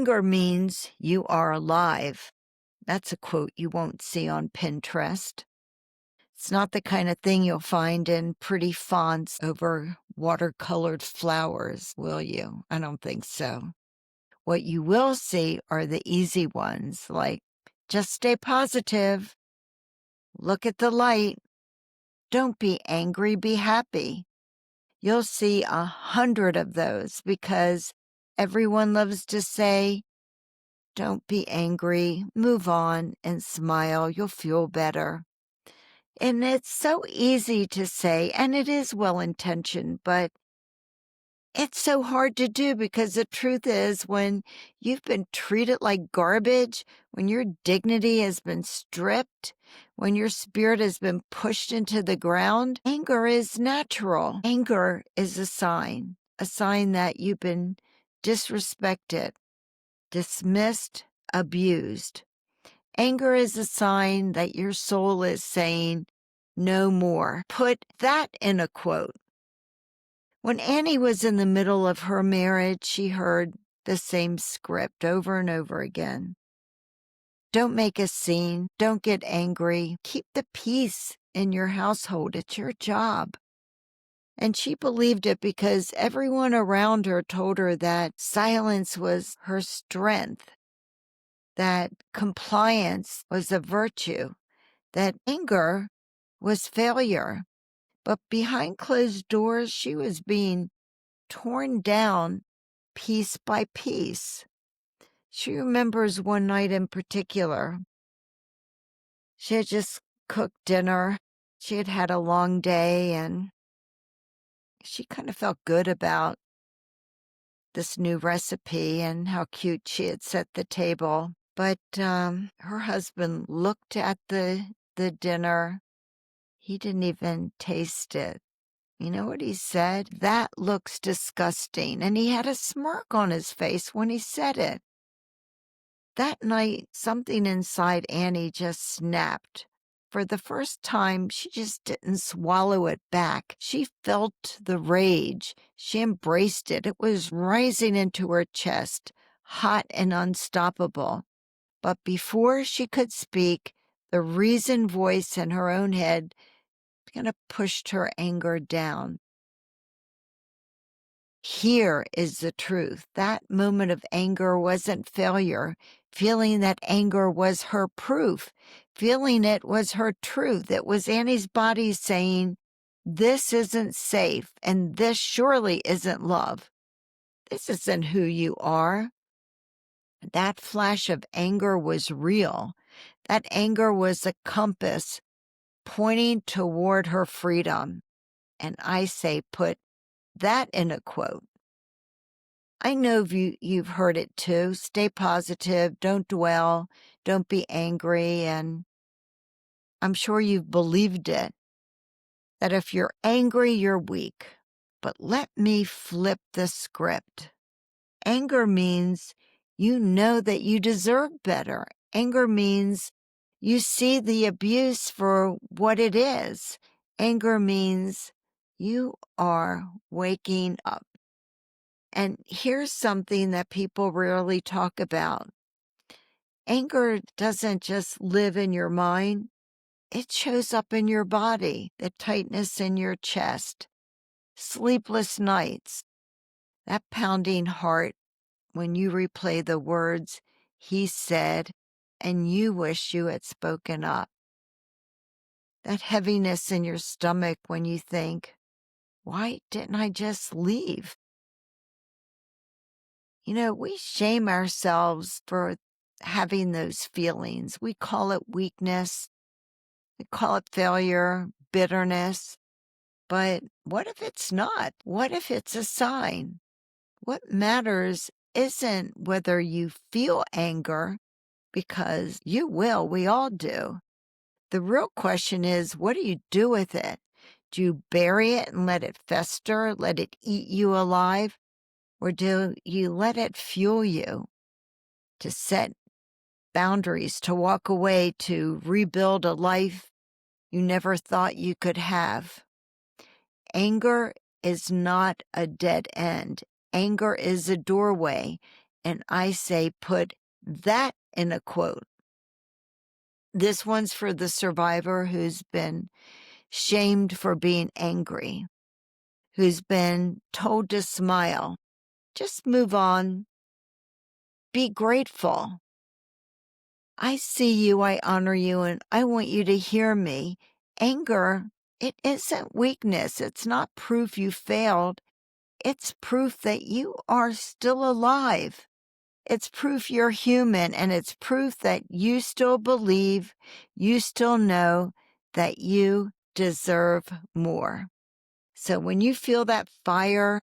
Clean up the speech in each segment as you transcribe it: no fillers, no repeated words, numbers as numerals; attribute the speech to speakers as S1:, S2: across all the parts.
S1: Anger means you are alive. That's a quote you won't see on Pinterest. It's not the kind of thing you'll find in pretty fonts over watercolored flowers, will you? I don't think so. What you will see are the easy ones, like just stay positive, look at the light, don't be angry, be happy. You'll see 100 of those because everyone loves to say, don't be angry, move on and smile, you'll feel better. And it's so easy to say, and it is well-intentioned, but it's so hard to do because the truth is when you've been treated like garbage, when your dignity has been stripped, when your spirit has been pushed into the ground, anger is natural. Anger is a sign that you've been disrespected, dismissed, abused. Anger is a sign that your soul is saying, no more. Put that in a quote. When Annie was in the middle of her marriage, she heard the same script over and over again. Don't make a scene. Don't get angry. Keep the peace in your household. It's your job. And she believed it because everyone around her told her that silence was her strength, that compliance was a virtue, that anger was failure. But behind closed doors, she was being torn down piece by piece. She remembers one night in particular. She had just cooked dinner. She had had a long day and she kind of felt good about this new recipe and how cute she had set the table. But her husband looked at the dinner. He didn't even taste it. You know what he said? That looks disgusting. And he had a smirk on his face when he said it. That night, something inside Annie just snapped. For the first time, she just didn't swallow it back. She felt the rage. She embraced it. It was rising into her chest, hot and unstoppable. But before she could speak, the reasoned voice in her own head kind of pushed her anger down. Here is the truth. That moment of anger wasn't failure. Feeling that anger was her proof. Feeling it was her truth. It was Annie's body saying, this isn't safe, and this surely isn't love. This isn't who you are. That flash of anger was real. That anger was a compass pointing toward her freedom. And I say, put that in a quote. I know you've heard it too. Stay positive, don't dwell, don't be angry, and I'm sure you've believed it, that if you're angry, you're weak. But let me flip the script. Anger means you know that you deserve better. Anger means you see the abuse for what it is. Anger means you are waking up. And here's something that people rarely talk about. Anger doesn't just live in your mind. It shows up in your body, the tightness in your chest, sleepless nights, that pounding heart when you replay the words he said and you wish you had spoken up. That heaviness in your stomach when you think, why didn't I just leave? You know, we shame ourselves for having those feelings. We call it weakness. We call it failure, bitterness. But what if it's not? What if it's a sign? What matters isn't whether you feel anger, because you will, we all do. The real question is, what do you do with it? Do you bury it and let it fester, let it eat you alive? Or do you let it fuel you to set boundaries, to walk away, to rebuild a life you never thought you could have? Anger is not a dead end. Anger is a doorway. And I say, put that in a quote. This one's for the survivor who's been shamed for being angry, who's been told to smile. Just move on. Be grateful. I see you, I honor you, and I want you to hear me. Anger, it isn't weakness. It's not proof you failed. It's proof that you are still alive. It's proof you're human, and it's proof that you still believe, you still know that you deserve more. So when you feel that fire,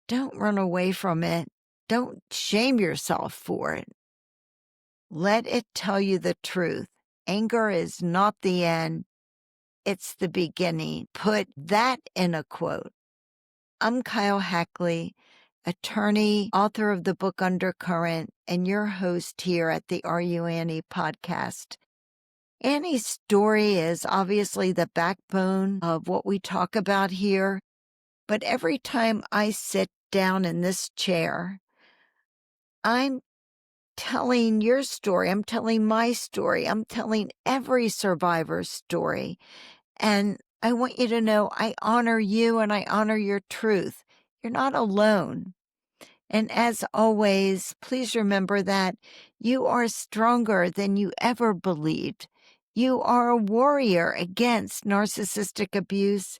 S1: don't run away from it. Don't shame yourself for it. Let it tell you the truth. Anger is not the end. It's the beginning. Put that in a quote. I'm Keil Hackley, attorney, author of the book Undercurrent, and your host here at the Are You Annie podcast. Annie's story is obviously the backbone of what we talk about here, but every time I sit down in this chair, I'm telling your story. I'm telling my story. I'm telling every survivor's story. And I want you to know I honor you and I honor your truth. You're not alone. And as always, please remember that you are stronger than you ever believed. You are a warrior against narcissistic abuse,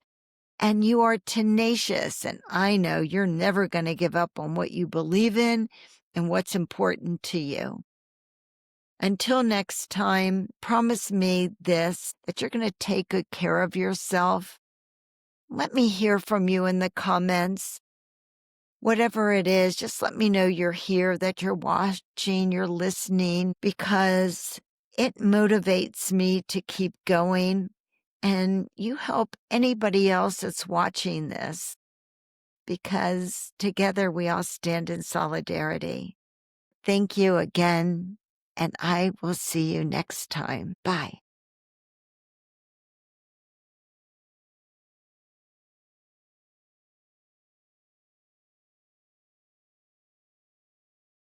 S1: and you are tenacious. And I know you're never going to give up on what you believe in and what's important to you. Until next time, promise me this, that you're going to take good care of yourself. Let me hear from you in the comments. Whatever it is, just let me know you're here, that you're watching, you're listening, because it motivates me to keep going. And you help anybody else that's watching this, because together we all stand in solidarity. Thank you again, and I will see you next time. Bye.